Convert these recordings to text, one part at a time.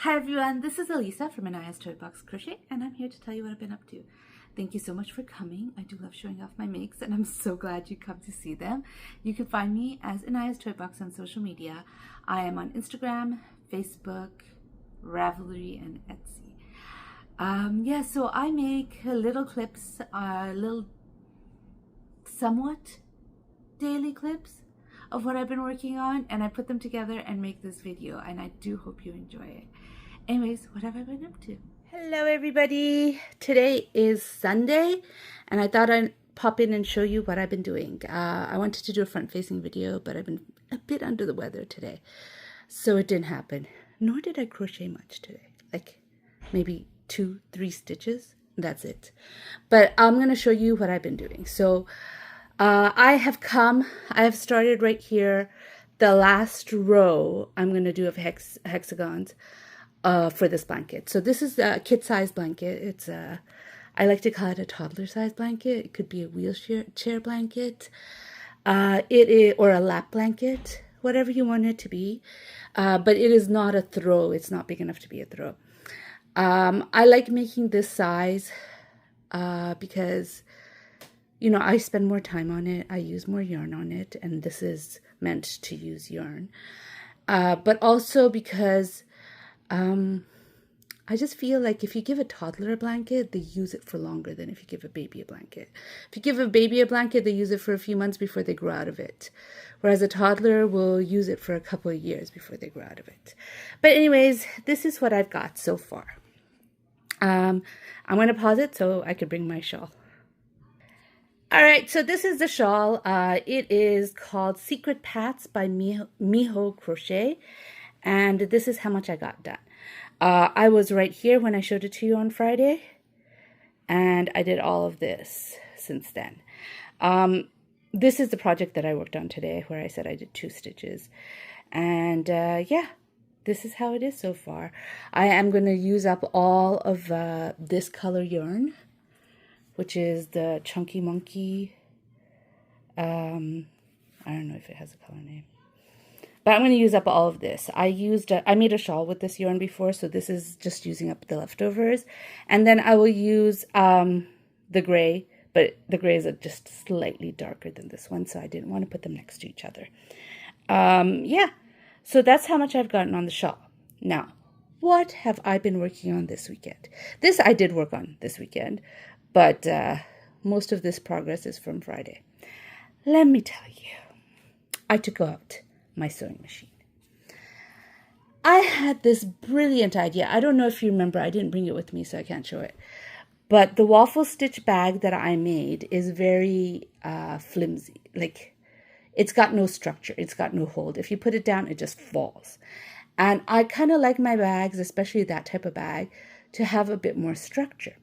Hi everyone, this is Elisa from Anaya's Toy Box Crochet, and I'm here to tell you what I've been up to. Thank you so much for coming. I do love showing off my makes, and I'm so glad you come to see them. You can find me as Anaya's Toy Box on social media. I am on Instagram, Facebook, Ravelry, and Etsy. So I make little clips, little somewhat daily clips of what I've been working on, and I put them together and make this video, and I do hope you enjoy it. Anyways, what have I been up to? Hello everybody! Today is Sunday, and I thought I'd pop in and show you what I've been doing. I wanted to do a front-facing video, but I've been a bit under the weather today, so it didn't happen. Nor did I crochet much today, like maybe 2-3 stitches. That's it. But I'm going to show you what I've been doing. So I have started right here. The last row I'm going to do of hexagons for this blanket. So this is a kid-size blanket. It's I like to call it a toddler-size blanket. It could be a wheelchair blanket, or a lap blanket, whatever you want it to be. But it is not a throw. It's not big enough to be a throw. I like making this size because, you know, I spend more time on it. I use more yarn on it, and this is meant to use yarn. But also because I just feel like if you give a toddler a blanket, they use it for longer than if you give a baby a blanket. If you give a baby a blanket, they use it for a few months before they grow out of it. Whereas a toddler will use it for a couple of years before they grow out of it. But anyways, this is what I've got so far. I'm going to pause it so I could bring my shawl. All right, so this is the shawl. It is called Secret Pats by Miho Crochet, and this is how much I got done. I was right here when I showed it to you on Friday, and I did all of this since then. This is the project that I worked on today, where I said I did 2 stitches, and yeah, this is how it is so far. I am going to use up all of this color yarn, which is the Chunky Monkey. I don't know if it has a color name. But I'm going to use up all of this. I made a shawl with this yarn before, so this is just using up the leftovers. And then I will use the gray, but the grays are just slightly darker than this one, so I didn't want to put them next to each other. Yeah, so that's how much I've gotten on the shawl. Now, what have I been working on this weekend? This I did work on this weekend, but most of this progress is from Friday. Let me tell you, I took out my sewing machine. I had this brilliant idea. I don't know if you remember, I didn't bring it with me, so I can't show it. But the waffle stitch bag that I made is very flimsy. Like, it's got no structure. It's got no hold. If you put it down, it just falls. And I kind of like my bags, especially that type of bag, to have a bit more structure.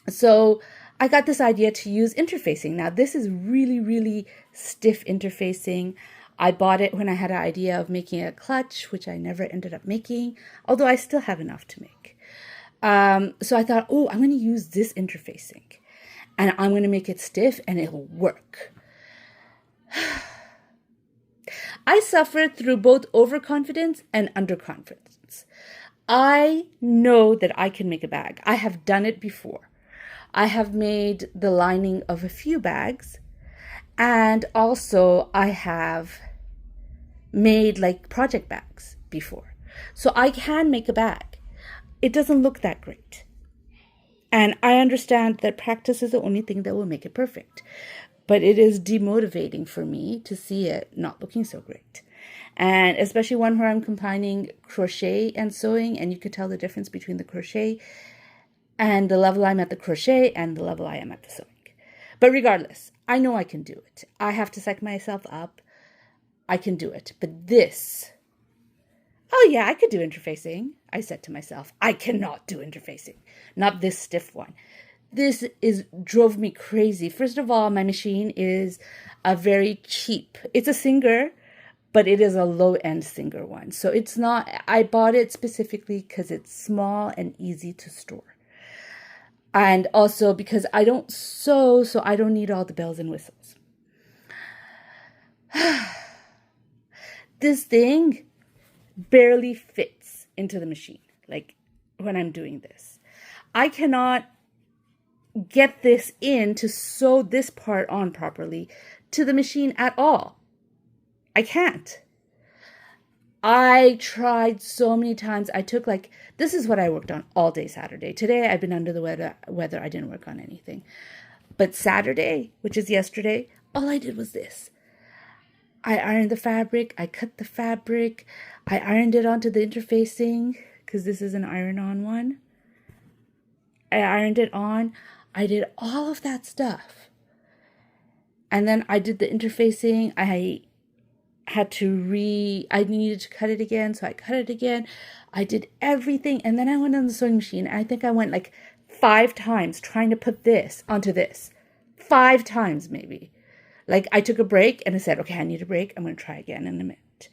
So I got this idea to use interfacing. Now, this is really, really stiff interfacing. I bought it when I had an idea of making a clutch, which I never ended up making, although I still have enough to make. So I thought, oh, I'm going to use this interfacing, and I'm going to make it stiff, and it'll work. I suffered through both overconfidence and underconfidence. I know that I can make a bag. I have done it before. I have made the lining of a few bags, and also I have made like project bags before. So I can make a bag. It doesn't look that great. And I understand that practice is the only thing that will make it perfect. But it is demotivating for me to see it not looking so great. And especially one where I'm combining crochet and sewing, and you can tell the difference between the crochet and the level I'm at the crochet and the level I am at the sewing. But regardless, I know I can do it. I have to psych myself up. I can do it. But this, oh yeah, I could do interfacing. I said to myself, I cannot do interfacing. Not this stiff one. This drove me crazy. First of all, my machine is a very cheap. It's a Singer, but it is a low-end Singer one. So it's not, I bought it specifically because it's small and easy to store. And also because I don't sew, so I don't need all the bells and whistles. This thing barely fits into the machine, like when I'm doing this. I cannot get this in to sew this part on properly to the machine at all. I can't. I tried so many times. I took this is what I worked on all day Saturday. Today I've been under the weather. I didn't work on anything. But Saturday, which is yesterday, all I did was this. I ironed the fabric. I cut the fabric. I ironed it onto the interfacing because this is an iron-on one. I ironed it on. I did all of that stuff. And then I did the interfacing. I needed to cut it again, so I cut it again. I did everything, and then I went on the sewing machine. I think I went 5 times trying to put this onto this. 5 times maybe. I took a break and I said, okay, I need a break. I'm going to try again in a minute.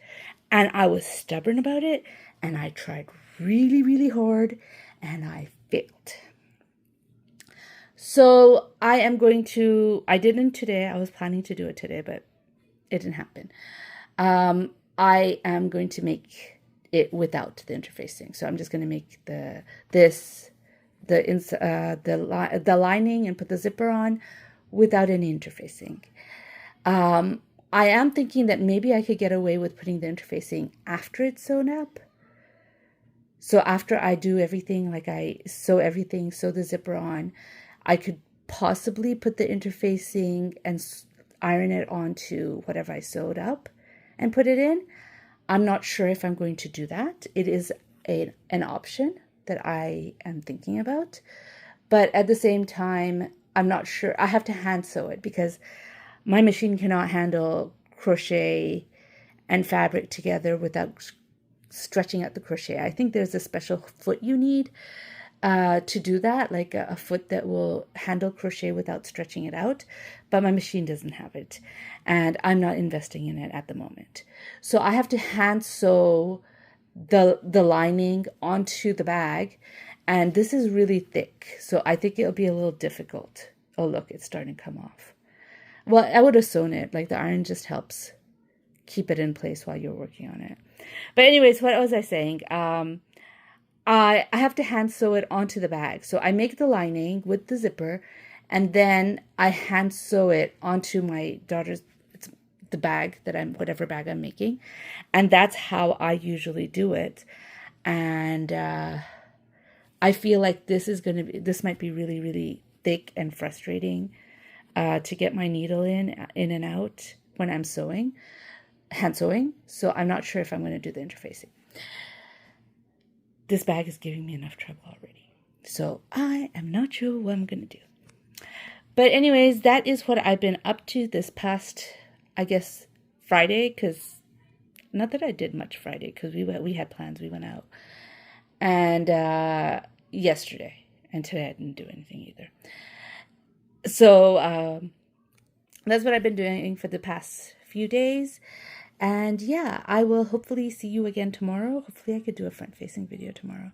And I was stubborn about it, and I tried really, really hard, and I failed. So I didn't today. I was planning to do it today, but it didn't happen. I am going to make it without the interfacing. So I'm just going to make the lining and put the zipper on without any interfacing. I am thinking that maybe I could get away with putting the interfacing after it's sewn up. So after I do everything, I sew everything, sew the zipper on, I could possibly put the interfacing and iron it onto whatever I sewed up and put it in. I'm not sure if I'm going to do that. It is an option that I am thinking about. But at the same time, I'm not sure. I have to hand sew it because my machine cannot handle crochet and fabric together without stretching out the crochet. I think there's a special foot you need to do that, a foot that will handle crochet without stretching it out, but my machine doesn't have it, and I'm not investing in it at the moment. So I have to hand sew the lining onto the bag, and this is really thick, so I think it'll be a little difficult. Oh look, it's starting to come off. Well, I would have sewn it, the iron just helps keep it in place while you're working on it. But anyways, what was I saying? I have to hand sew it onto the bag. So I make the lining with the zipper, and then I hand sew it onto my daughter's, the bag whatever bag I'm making. And that's how I usually do it. And I feel like this might be really, really thick and frustrating to get my needle in and out when I'm hand sewing. So I'm not sure if I'm going to do the interfacing. This bag is giving me enough trouble already. So I am not sure what I'm going to do. But anyways, that is what I've been up to this past, I guess, Friday. Because, not that I did much Friday, because we had plans. We went out. And yesterday. And today I didn't do anything either. So that's what I've been doing for the past few days. And yeah, I will hopefully see you again tomorrow. Hopefully I could do a front-facing video tomorrow.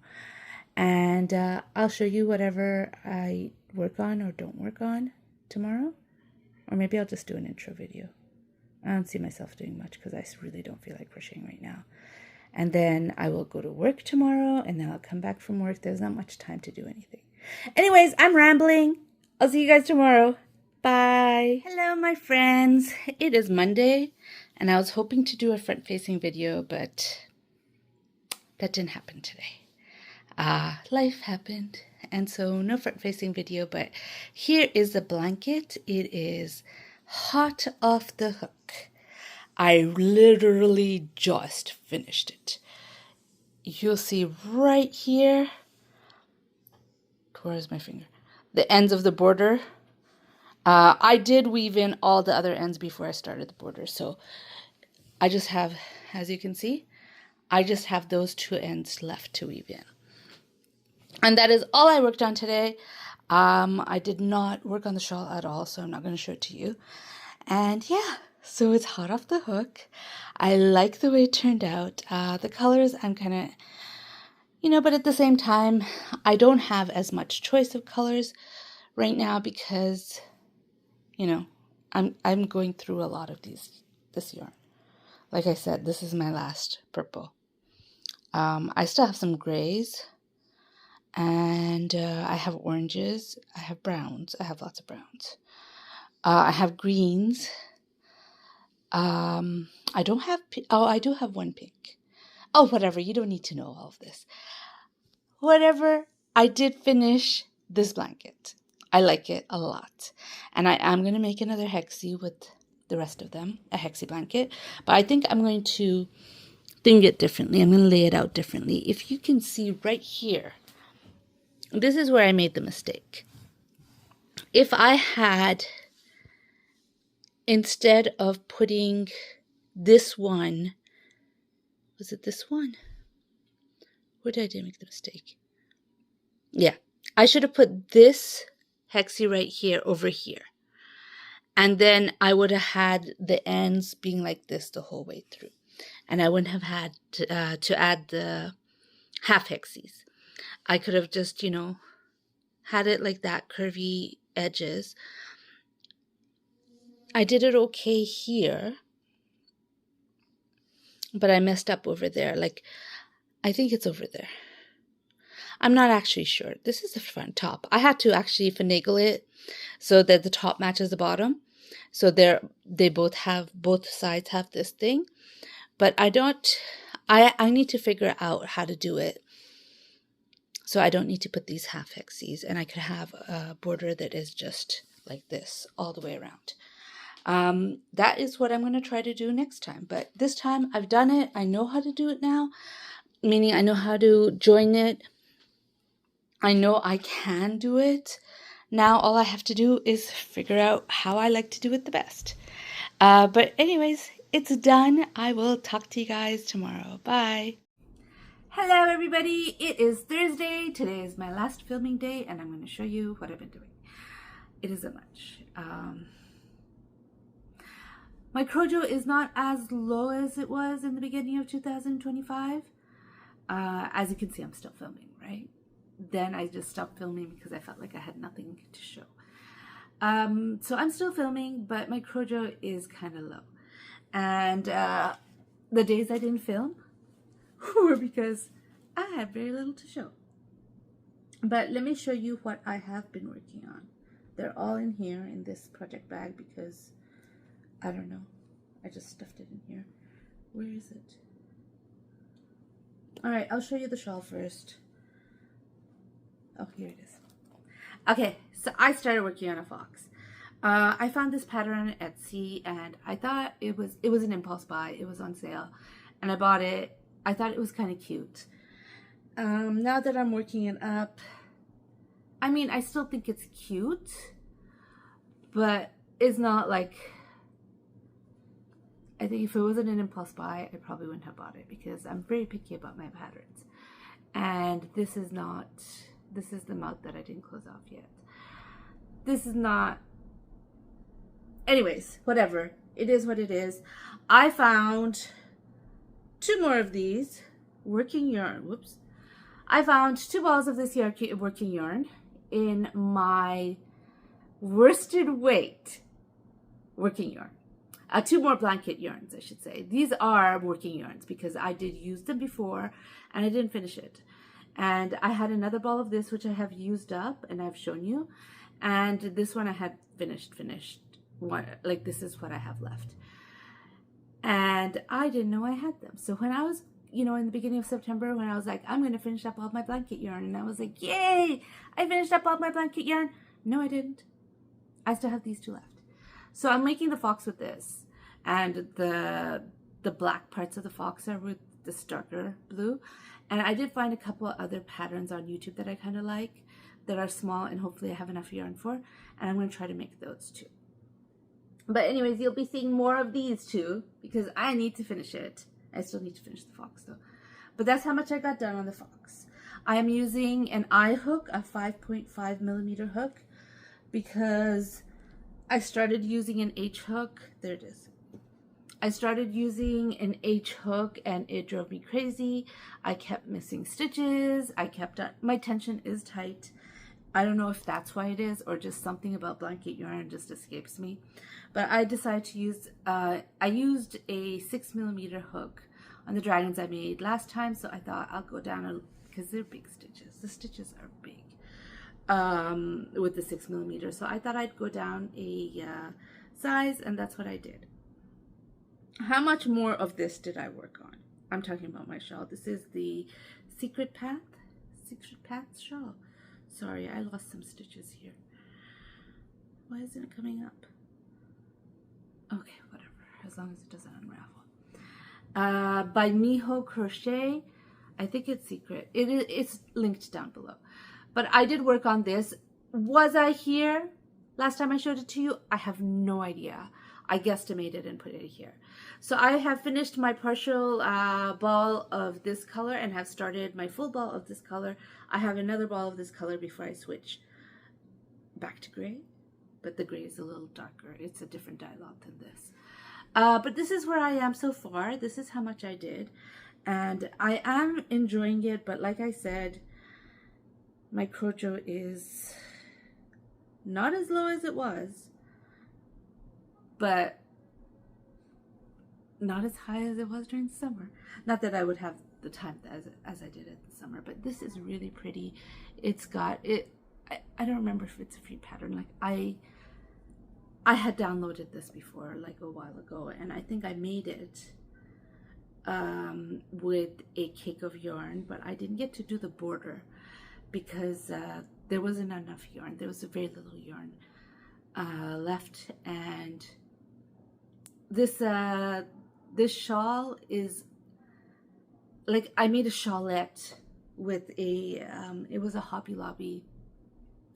And I'll show you whatever I work on or don't work on tomorrow. Or maybe I'll just do an intro video. I don't see myself doing much because I really don't feel like crocheting right now. And then I will go to work tomorrow, and then I'll come back from work. There's not much time to do anything. Anyways, I'm rambling. I'll see you guys tomorrow. Bye. Hello, my friends. It is Monday. And I was hoping to do a front-facing video, but that didn't happen today. Life happened, and so no front-facing video, but here is the blanket. It is hot off the hook. I literally just finished it. You'll see right here, where's my finger? The ends of the border. I did weave in all the other ends before I started the border, so I just have, as you can see, I just have those 2 ends left to weave in. And that is all I worked on today. I did not work on the shawl at all, so I'm not going to show it to you. And yeah, so it's hot off the hook. I like the way it turned out. The colors, I'm kind of, but at the same time, I don't have as much choice of colors right now because, I'm going through a lot of this yarn. Like I said, this is my last purple. I still have some grays, and I have oranges, I have browns, I have lots of browns. I have greens. I don't have, oh, I do have one pink. Oh, whatever, you don't need to know all of this. Whatever, I did finish this blanket. I like it a lot. And I am going to make another hexie with the rest of them, a hexie blanket. But I think I'm going to thing it differently. I'm going to lay it out differently. If you can see right here, this is where I made the mistake. If I had, instead of putting this one, was it this one? Where did I make the mistake? Yeah, I should have put this hexie right here over here. And then I would have had the ends being like this the whole way through. And I wouldn't have had to add the half hexies. I could have just, had it like that, curvy edges. I did it okay here, but I messed up over there. Like, I think it's over there. I'm not actually sure. This is the front top. I had to actually finagle it so that the top matches the bottom. So they both sides have this thing. But I need to figure out how to do it. So I don't need to put these half hexies, and I could have a border that is just like this all the way around. That is what I'm going to try to do next time. But this time I've done it. I know how to do it now, meaning I know how to join it. I know I can do it. Now all I have to do is figure out how I like to do it the best. But anyways, it's done. I will talk to you guys tomorrow. Bye. Hello everybody, it is Thursday. Today is my last filming day and I'm going to show you what I've been doing. It isn't much. My Crojo is not as low as it was in the beginning of 2025. As you can see, I'm still filming, right? Then I just stopped filming because I felt like I had nothing to show. So I'm still filming, but my Crojo is kind of low. And the days I didn't film were because I had very little to show. But let me show you what I have been working on. They're all in here in this project bag because, I don't know, I just stuffed it in here. Where is it? Alright, I'll show you the shawl first. Oh, here it is. Okay, so I started working on a fox. I found this pattern on Etsy and I thought it was an impulse buy. It was on sale and I bought it. I thought it was kind of cute. Now that I'm working it up, I mean, I still think it's cute, but it's not like, I think if it wasn't an impulse buy, I probably wouldn't have bought it because I'm very picky about my patterns. And this is the mouth that I didn't close off yet. This is not, anyways, whatever. It is what it is. I found 2 more of these working yarn. Whoops. I found 2 balls of this working yarn in my worsted weight working yarn. 2 more blanket yarns, I should say. These are working yarns because I did use them before and I didn't finish it. And I had another ball of this, which I have used up and I've shown you. And this one I had finished. Like this is what I have left. And I didn't know I had them. So when I was, in the beginning of September, when I was like, I'm going to finish up all my blanket yarn. And I was like, yay, I finished up all my blanket yarn. No, I didn't. I still have these 2 left. So I'm making the fox with this. And the black parts of the fox are with this darker blue. And I did find a couple of other patterns on YouTube that I kind of like that are small and hopefully I have enough yarn for. And I'm going to try to make those too. But anyways, you'll be seeing more of these too because I need to finish it. I still need to finish the fox though. But that's how much I got done on the fox. I am using an eye hook, a 5.5 millimeter hook, because I started using an H hook. There it is. I started using an H hook and it drove me crazy. I kept missing stitches. My tension is tight. I don't know if that's why it is or just something about blanket yarn just escapes me. But I decided to use, I used a 6 millimeter hook on the dragons I made last time. So I thought I'll go down because they're big stitches. The stitches are big with the 6mm. So I thought I'd go down a size, and that's what I did. How much more of this did I work on? I'm talking about my shawl. This is the Secret Path shawl. Sorry, I lost some stitches here. Why isn't it coming up? Okay, whatever, as long as it doesn't unravel. By Miho Crochet. I think it's secret. It's linked down below. But I did work on this. Was I here last time I showed it to you? I have no idea. I guesstimated and put it here. So I have finished my partial ball of this color and have started my full ball of this color. I have another ball of this color before I switch back to gray, but the gray is a little darker. It's a different dialogue than this. But this is where I am so far. This is how much I did, and I am enjoying it. But like I said, my Crojo is not as low as it was, but not as high as it was during summer. Not that I would have the time as I did in the summer, but this is really pretty. It's got it. I don't remember if it's a free pattern. Like I had downloaded this before, like a while ago, and I think I made it with a cake of yarn, but I didn't get to do the border because there wasn't enough yarn. There was very little yarn left, and this shawl is like, I made a shawlette with a it was a Hobby Lobby,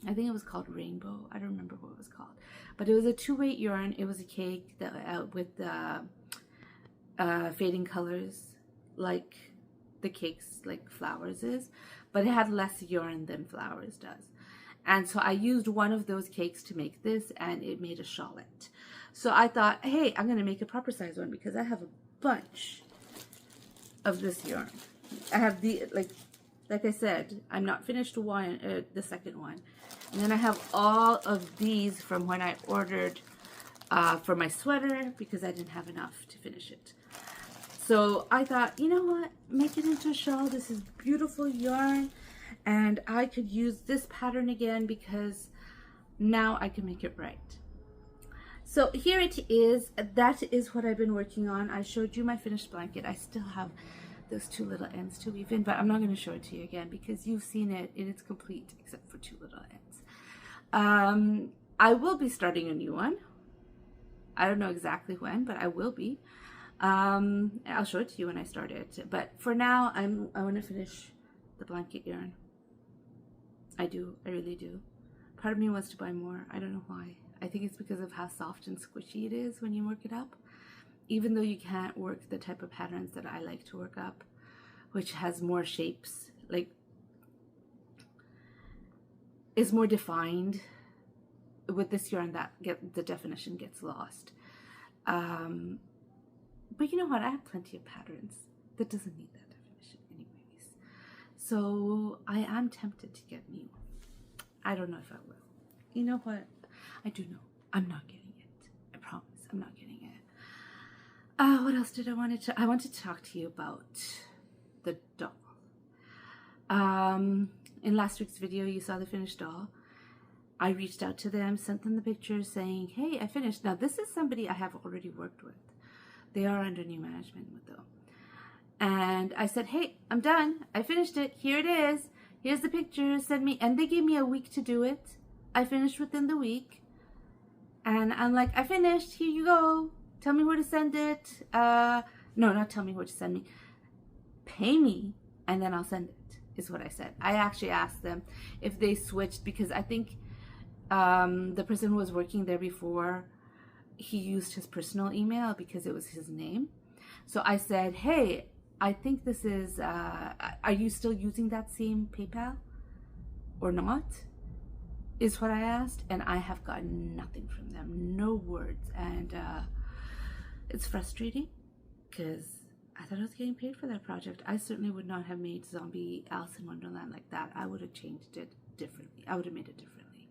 I think it was called Rainbow. I don't remember what it was called, but it was a 2-weight yarn. It was a cake that with fading colors, like the cakes, like flowers is, but it had less yarn than flowers does. And so I used one of those cakes to make this, and it made a shawlette. So I thought, hey, I'm gonna make a proper size one because I have a bunch of this yarn. I have the like I said, I'm not finished the second one, and then I have all of these from when I ordered for my sweater because I didn't have enough to finish it. So I thought, you know what, make it into a shawl. This is beautiful yarn, and I could use this pattern again because now I can make it right. So here it is. That is what I've been working on. I showed you my finished blanket. I still have those 2 little ends to weave in, but I'm not going to show it to you again because you've seen it and it's complete except for 2 little ends. I will be starting a new one. I don't know exactly when, but I will be. I'll show it to you when I start it. But for now, I want to finish the blanket yarn. I do. I really do. Part of me wants to buy more. I don't know why. I think it's because of how soft and squishy it is when you work it up. Even though you can't work the type of patterns that I like to work up, which has more shapes, like is more defined. With this yarn, the definition gets lost. But you know what? I have plenty of patterns that doesn't need that definition anyways. So I am tempted to get new. I don't know if I will. You know what? I do know. I'm not getting it. I promise. I'm not getting it. What else did I wanted to talk to you about the doll. In last week's video, you saw the finished doll. I reached out to them, sent them the pictures saying, hey, I finished. Now, this is somebody I have already worked with. They are under new management though. And I said, hey, I'm done. I finished it. Here it is. Here's the picture. Send me. And they gave me a week to do it. I finished within the week. And I'm like, I finished. Here you go. Tell me where to send it. No, not tell me where to send me. Pay me, and then I'll send it, is what I said. I actually asked them if they switched because I think the person who was working there before, he used his personal email because it was his name. So I said, hey, I think this is, are you still using that same PayPal or not? Is what I asked. And I have gotten nothing from them, no words. And it's frustrating because I thought I was getting paid for that project. I certainly would not have made Zombie Alice in Wonderland like that. I would have changed it differently. I would have made it differently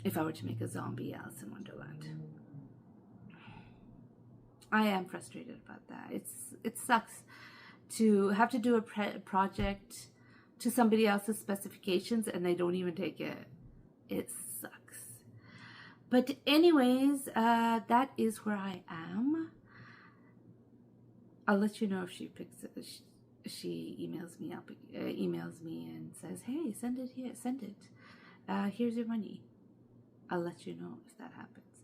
if I were to make a Zombie Alice in Wonderland. I am frustrated about that. It sucks to have to do a project to somebody else's specifications and they don't even take it. It sucks. But anyways, that is where I am. I'll let you know if she picks it. She emails me up, emails me and says, "Hey, send it here. Send it. Here's your money." I'll let you know if that happens.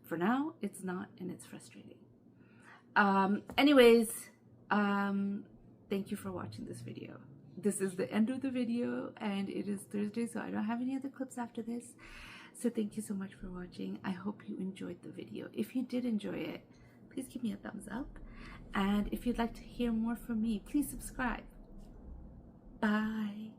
For now, it's not, and it's frustrating. Anyways, thank you for watching this video. This is the end of the video, and it is Thursday, so I don't have any other clips after this. So thank you so much for watching. I hope you enjoyed the video. If you did enjoy it, please give me a thumbs up. And if you'd like to hear more from me, please subscribe. Bye.